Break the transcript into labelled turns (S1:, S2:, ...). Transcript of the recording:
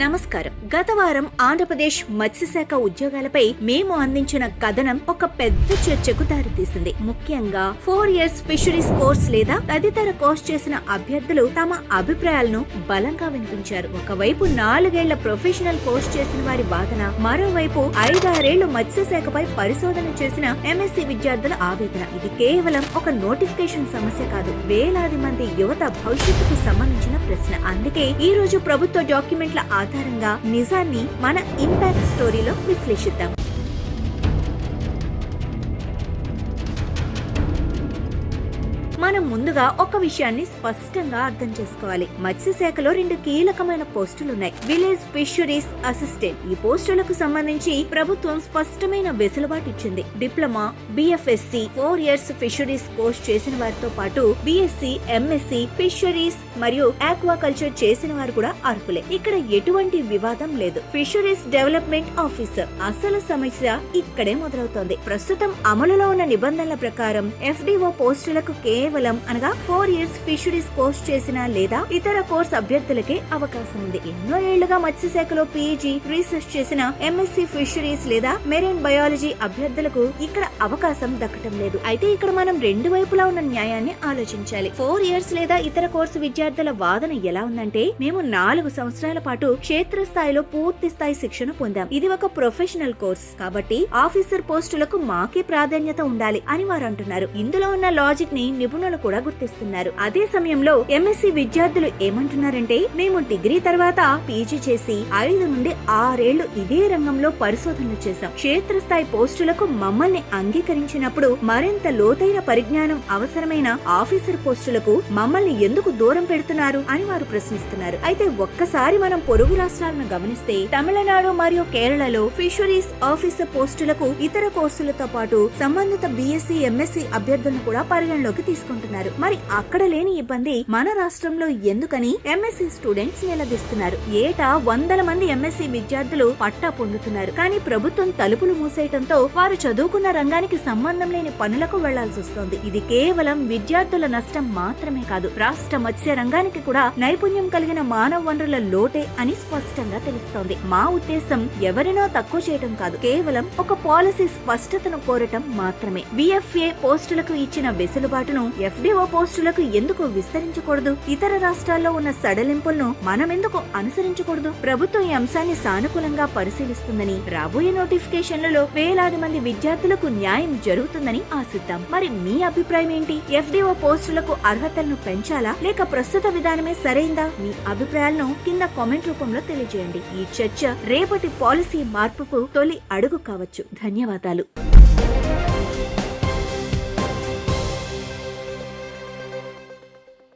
S1: నమస్కారం. గత వారం ఆంధ్రప్రదేశ్ మత్స్యశాఖ ఉద్యోగాలపై మేము అందించిన కథనం ఒక పెద్ద చర్చకు దారితీసింది. ముఖ్యంగా 4 years ఫిషరీస్ కోర్స్ లేదా తదితర కోర్స్ చేసిన అభ్యర్థులు తమ అభిప్రాయాలను బలంగా వినిపించారు. ఒకవైపు 4 ఏళ్ల ప్రొఫెషనల్ కోర్స్ చేసిన వారి వాదన, మరోవైపు 5-6 ఏళ్లు మత్స్యశాఖపై పరిశోధన చేసిన ఎంఎస్సీ విద్యార్థుల ఆవేదన. ఇది కేవలం ఒక నోటిఫికేషన్ సమస్య కాదు, వేలాది మంది యువత భవిష్యత్తుకు సంబంధించిన ప్రశ్న. అందుకే ఈ రోజు ప్రభుత్వ డాక్యుమెంట్ల ఆధారంగా నిజాన్ని మన ఇంపాక్ట్ స్టోరీలో విశ్లేషిద్దాం. మనం ముందుగా ఒక విషయాన్ని స్పష్టంగా అర్థం చేసుకోవాలి. మత్స్యశాఖలో 2 కీలకమైన పోస్టులున్నాయి. Village fisheries assistant. ఈ పోస్టులకు సంబంధించి ప్రభుత్వం స్పష్టమైన వెసులుబాటు ఇచ్చింది. Diploma, BFSc, 4 years fisheries course చేసిన వారితో పాటు బిఎస్సి, ఎంఎస్సి, ఫిషరీస్ మరియు ఆక్వాకల్చర్ చేసిన వారు కూడా అర్హులే. ఇక్కడ ఎటువంటి వివాదం లేదు. ఫిషరీస్ డెవలప్మెంట్ ఆఫీసర్ అసలు సమస్య ఇక్కడే మొదలవుతోంది. ప్రస్తుతం అమలులో ఉన్న నిబంధనల ప్రకారం ఎఫ్డిఓ పోస్టులకు కేవలం 4 years ఫిషరీస్ కోర్స్ చేసిన లేదా ఇతర కోర్స్ అభ్యర్థులకే అవకాశం ఉంది. ఎన్నో ఏళ్లుగా మత్స్యశాఖలో పీజీ, రీసెర్చ్ చేసిన ఎంఎస్సీ ఫిషరీస్ లేదా మెరైన్ బయాలజీ అభ్యర్థులకు ఇక్కడ అవకాశం దక్కటం లేదు. అయితే ఇక్కడ మనం 2 వైపులా ఉన్న న్యాయాన్ని ఆలోచించాలి. 4 years లేదా ఇతర కోర్సు విద్యార్థుల వాదన ఎలా ఉందంటే, మేము 4 సంవత్సరాల పాటు క్షేత్రస్థాయిలో పూర్తి స్థాయి శిక్షణ పొందాం. ఇది ఒక ప్రొఫెషనల్ కోర్స్ కాబట్టి ఆఫీసర్ పోస్టులకు మాకే ప్రాధాన్యత ఉండాలి అని వారు అంటున్నారు. ఇందులో ఉన్న లాజిక్ ని నిపుణులు కూడా గుర్తిస్తున్నారు. అదే సమయంలో ఎంఎస్సీ విద్యార్థులు ఏమంటున్నారంటే, మేము డిగ్రీ తర్వాత పీజీ చేసి 5 నుండి 6 ఏళ్లు ఇదే రంగంలో పరిశోధనలు చేశాం. క్షేత్రస్థాయి పోస్టులకు మమ్మల్ని అంగీకరించినప్పుడు మరింత లోతైన పరిజ్ఞానం అవసరమైన ఆఫీసర్ పోస్టులకు మమ్మల్ని ఎందుకు దూరం పెడుతున్నారు అని వారు ప్రశ్నిస్తున్నారు. అయితే ఒక్కసారి మనం పొరుగు రాష్ట్రాలను గమనిస్తే, తమిళనాడు మరియు కేరళలో ఫిషరీస్ ఆఫీసర్ పోస్టులకు ఇతర కోర్సులతో పాటు సంబంధిత బిఎస్సి, ఎంఎస్సి అభ్యర్థులను కూడా పరిగణలోకి తీసుకుంటున్నారు. మరి అక్కడ లేని ఇబ్బంది మన రాష్ట్రంలో ఎందుకని ఎంఎస్సీ స్టూడెంట్స్ నిలదీస్తున్నారు. ఏటా 100 మంది ఎంఎస్సీ విద్యార్థులు పట్టా పొందుతున్నారు. కానీ ప్రభుత్వం తలుపులు మూసేయటంతో వారు చదువుకున్న రంగానికి సంబంధం లేని పనులకు వెళ్లాల్సి వస్తోంది. ఇది కేవలం విద్యార్థుల నష్టం మాత్రమే కాదు, రాష్ట్ర మత్స్య రంగానికి కూడా నైపుణ్యం కలిగిన మానవ వనరుల లోటే అని స్పష్టంగా తెలుస్తోంది. మా ఉద్దేశం ఎవరినో తక్కువ చేయటం కాదు, కేవలం ఒక పాలసీ స్పష్టతను కోరటం మాత్రమే. బిఎఫ్ఏ పోస్టులకు ఇచ్చిన వెసులుబాటును ఎఫ్డిఓ పోస్టులకు ఎందుకు విస్తరించకూడదు? ఇతర రాష్ట్రాల్లో ఉన్న సడలింపులను మనం ఎందుకు అనుసరించకూడదు? ప్రభుత్వం ఈ అంశాన్ని సానుకూలంగా పరిశీలిస్తుందని, రాబోయే నోటిఫికేషన్లలో వేలాది మంది విద్యార్థులకు న్యాయం జరుగుతుందని ఆశిద్దాం. మరి మీ అభిప్రాయం ఏంటి? ఎఫ్డిఓ పోస్టులకు అర్హతలను పెంచాలా లేక ప్రస్తుత విధానమే సరైందా? మీ అభిప్రాయాలను కింద కామెంట్ రూపంలో తెలియజేయండి. ఈ చర్చ రేపటి పాలసీ మార్పుకు తొలి అడుగు కావచ్చు. ధన్యవాదాలు.